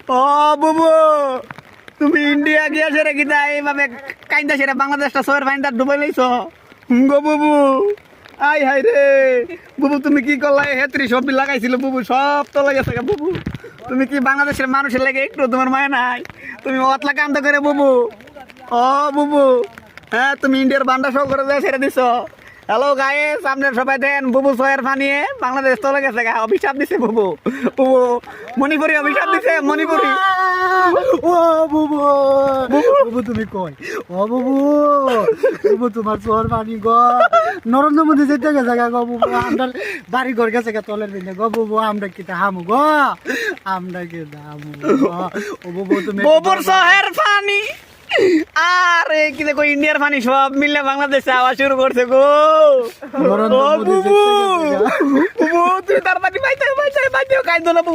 ও বুবু, তুমি ইন্ডিয়া গিয়া সেরে কিনা এইভাবে কাইন্দা সেরে বাংলাদেশটা সোয়ের ফাইন্দা ডুবাই লাইছো গো বুবু। আই হাই রে বুবু, তুমি কি করলা? হেত্রি সবজি লাগাইছিল বুবু, সব তো লেগেছে বুবু। তুমি কি বাংলাদেশের মানুষের লাগে একটু তোমার মায়া নাই? তুমি অতলা কান্দ করে বুবু। ও বুবু, হ্যাঁ তুমি ইন্ডিয়ার বান্ডা সব করে ছেড়ে দিছ। হ্যালো গাইস, আপনারা সবাই দেন বুবু সোয়ের ফানিয়ে বাংলাদেশ চলে গেছে গা, অভিশাপ দিছে বুবু। বুবু মণিপুরি অভিশাপ দিছে, মণিপুরি। ও বুবু, বুবু তুমি কই? ও বুবু, বুবু তোমার চোর পানি গো নরেন্দ্র মোদী যেতে গেছে গো বুবু, আমরা বাড়ি ঘর গেছে গা তলের বিন্দে গো বুবু, আমরা কি হামু গো, আমরা কি হামু গো? ও বুবু তুমি বুবুর সোহের ফানি আরে কি দেখো ইন্ডিয়ার ফানি সব মিলে বাংলাদেশে আওয়া শুরু করছে গো। নরেন্দ্র ও মোদী বুবু, যেতে গেছে গা। বুবু তুমি তার পানি পাইতে পাইতে পাইতে কাইন্দো না বুবু।